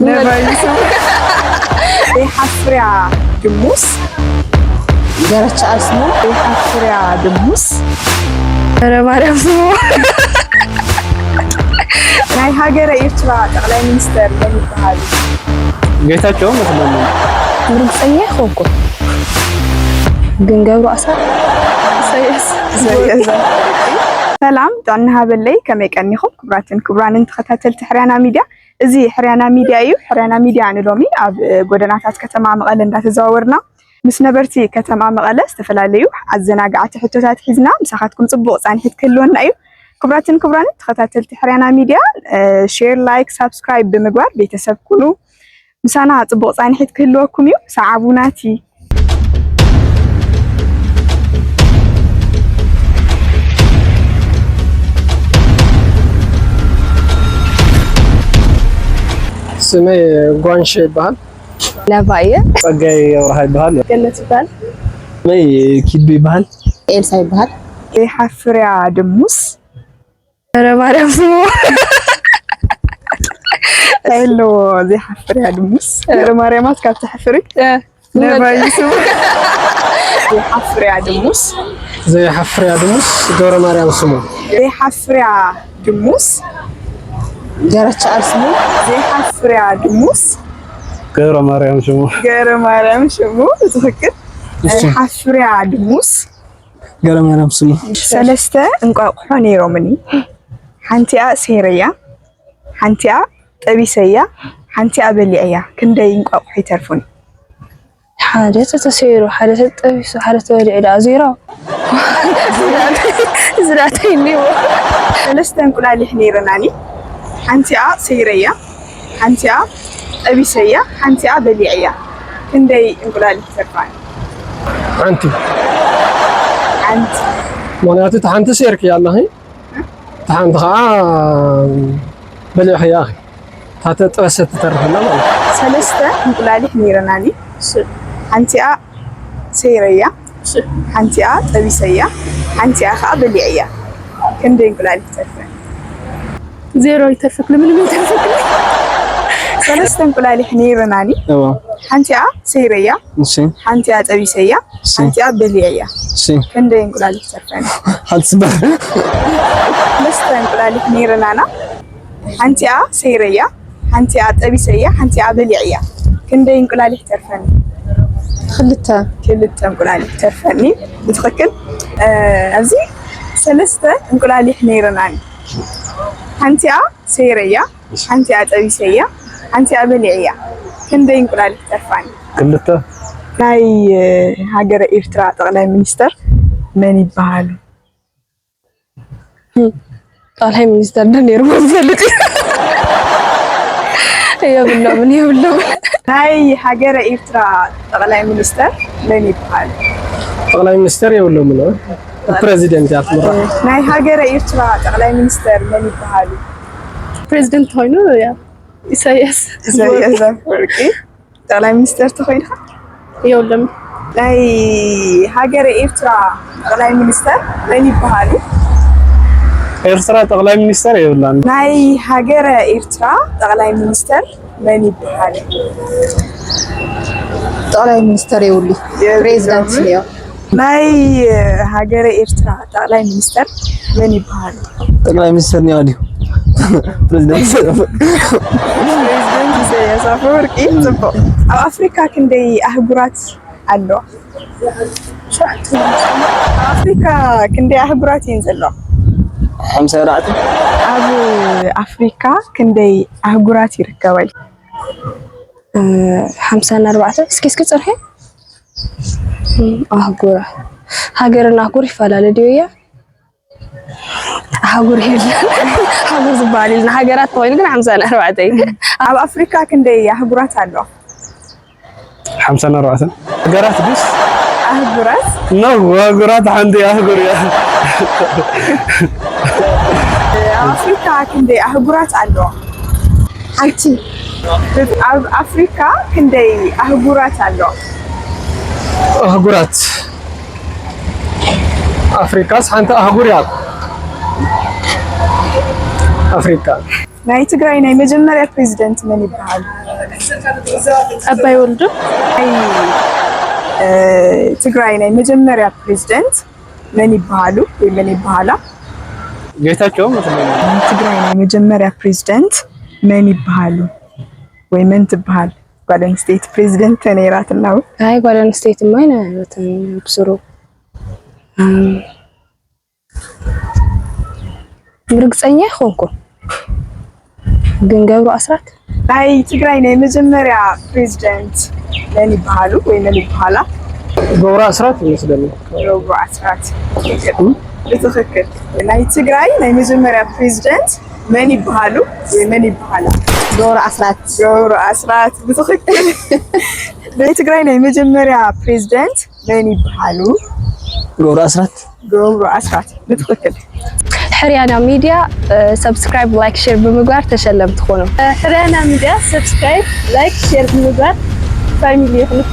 نبايسو حفريا دموس جرتش اسمه حفريا دموس انا ما اعرف اسمه ناي هاجر إيرترا تقلي مينستر من يبهال جيتاچو مثلا مرصيه خوكو جنجاورو اسا سيس سلام دعنا باللي كما يكنيكم كبران تخاتلت حريانا ميديا ازي حريانا ميديا ايو حريانا ميديا عن لومي اب غودناتات كتما مقله እንዳተዛወርና ምስ ነበርቲ ከተማ መቀለ ዝተፈላልዩ አዘናጋዓት ሕቶታት ሒዝና ምሳኻትኩም ጽቡቕ ጻንሒት ክልወና እዩ ክብራትን ተኸታተልቲ ሕርያና ሚድያ ሼር ላይክ ሰብስክራይብ ብምግባር ቤተሰብ ኩኑ ምሳና ጽቡቕ ጻንሒት ክልወኩም እዩ ሰዓቡናቲ سمي ጓንሽ ይባል ነባየ ጸጋይ ወራህ ይባል ገነት ይባል ወይ ኪዱ ይባል ኤልሳ ይባል የሐፍሪያ ድሙስ ረማርያም ስሙ ሄሎ የሐፍሪያ ድሙስ ረማርያማት ካብተ ሐፍሪ ነባይሱ የሐፍሪያ ድሙስ ዘየሐፍሪያ ድሙስ ገብረ ማርያም ስሙ የሐፍሪያ ድሙስ ገረች አስሙ የሐፍሪያ ድሙስ ገብረ ማርያም ስሙ ትክክል የሐፍሪያ ድሙስ ገብረ ማርያም ስሙ ሰለስተ እንቋቁሖ ነይሮምኒ ሓንቲያ ሴረያ ሓንቲያ ጠቢሰያ ሓንቲያ በሊዕያ ክንደይ እንቋቁሖ ይተርፉኒ ሓደ ተሰይሩ ሓደ ተጠቢሱ ሓደ ተበሊዕ ዳ ዜሮ ዝራተይኒ ሰለስተ እንቁላሊሕ ነይረናኒ ሓንቲያ ሴረያ ሓንቲያ ጠቢሰያ ሓንቲያ በሊዕያ ክንደይ እንቁላሊሕ ይተርፋኒ አንቲ ሓንቲ ሞናቱ ተሓንቲ ሴርክ ያለህ ተሓንቲ ኸዓ በሊዕ ያኺ ታተ ጥበሰት ተርፈና ማለት ሰለስተ እንቁላሊሕ ነይረናኒ ሓንቲያ ሴረያ ሓንቲያ ጠቢሰያ ሓንቲያ ኸዓ በሊዕያ ክንደይ እንቁላሊሕ ይተርፈኒ ዜሮ ይተርፍክ ለምን ይተርፍክ ሰለስተ እንቁላሊሕ ነይረናኒ አዎ ሓንቲያ ሴረያ እሺ ሓንቲያ ጠቢሰያ ሓንቲያ በሊዕያ እሺ ክንደይ እንቁላሊሕ ይተርፈኒ ሓንስበር ሰለስተ እንቁላሊሕ ነይረናና ሓንቲያ ሴረያ ሓንቲያ ጠቢሰያ ሓንቲያ በሊዕያ ክንደይ እንቁላሊሕ ይተርፈኒ ክልተ እንቁላሊሕ ይተርፈኒ ብትክክል ኣብዚ ሰለስተ እንቁላሊሕ ነይረናኒ ሓንቲያ ሴረያ ሓንቲያ ጠቢሰያ ሓንቲያ በሊዕያ ክንደይ እንቁላሊሕ ይተርፋኒ ክልተ ናይ ሃገረ ኤርትራ ጠቅላይ ሚኒስተር መን ይባሃሉ ጠቅላይ ሚኒስተር ነይሩ ዝፈልጥ የብለው ናይ ሃገረ ኤርትራ ጠቅላይ ሚኒስተር መን ይባሃሉ ጠቅላይ ሚኒስተር የብሎም ነው ፕሬዚደንት ያትምራ ናይ ሃገረ ኤርትራ ጠቅላይ ሚኒስተር መን ይባሃሉ ፕሬዚደንት ሆይኑ ያ ኢሳያስ አፈወርቂ ጠቅላይ ሚኒስተር ተኮይንካ የውለም ናይ ሃገረ ኤርትራ ጠቅላይ ሚኒስተር መን ይባሃሉ ኤርትራ ጠቅላይ ሚኒስተር የብላን ናይ ሃገረ ኤርትራ ጠቅላይ ሚኒስተር መን ይባሃሉ ጠቅላይ ሚኒስተር የውሊ ፕሬዚደንት ነው ናይ ሃገረ ኤርትራ ጠቅላይ ሚኒስተር መን ይባሃሉ ጠቅላይ ሚኒስተር ነው ያዲው ፕሬዚደንት ኢሳያስ አፈወርቂ ጽቡቅ ኣብ አፍሪካ ክንደይ ኣህጉራት ኣለዋ አፍሪካ ክንደይ ኣህጉራት እየን ዘለዋ 54 ኣብ አፍሪካ ክንደይ ኣህጉራት ይርከባ 54 እስኪ ጽርሐ አህጉራ ሃገርና አህጉር ይፈላል ዲያ አህጉር ሃገር ዝባል ኢልና ሃገራት ኮይን ግን 54 ኣብ አፍሪካ ክንደይ ኣህጉራት ኣለዋ 54 ሃገራት ቢስ ኣህጉራት ነው ሃገራት አንድ ያህጉር ያ ኣብ አፍሪካ ክንደይ ኣህጉራት ኣለዋ ሓንቲ ኣብ አፍሪካ ክንደይ ኣህጉራት ኣለዋ አህጉራት አፍሪካስ አንተ አህጉር ያ አፍሪካ ናይ ትግራይ ናይ መጀመርያ ፕሬዚደንት መን ይባሃሉ أباي ولدو ትግራይ ናይ መጀመርያ ፕሬዝዳንት መን ይባሃሉ ወይ መን ይባሃላ? ጌታቸው ማለት ትግራይ ናይ መጀመርያ ፕሬዝዳንት መን ይባሃሉ ወይ መን ትባሃል? ጓል አንስተይቲ ፕሬዝዳንት ነይራት ነው። አይ ጓል አንስተይቲ ማይነ ብስሩ ምርግፀኛ ይኾንኩ ግን ገብሩ አስራት ናይ ትግራይ ናይ መጀመርያ ፕሬዝዳንት መን ይባሃሉ ወይ መን ይባሃላ? ገብሩ አስራት ይመስለኝ። ገብሩ አስራት በትክክል። ናይ ትግራይ ናይ መጀመርያ ፕሬዝዳንት መን ይባሃሉ ወይ መን ይባሃላ? ገብሩ አስራት። ገብሩ አስራት በትክክል። ናይ ትግራይ ናይ መጀመርያ ፕሬዝዳንት መን ይባሃሉ? ገብሩ አስራት። ገብሩ አስራት በትክክል። حريانا ميديا سبسكرايب لايك شير بمقدار تشلم تخونوا. حريانا ميديا سبسكرايب لايك شير بمقدار فاميلي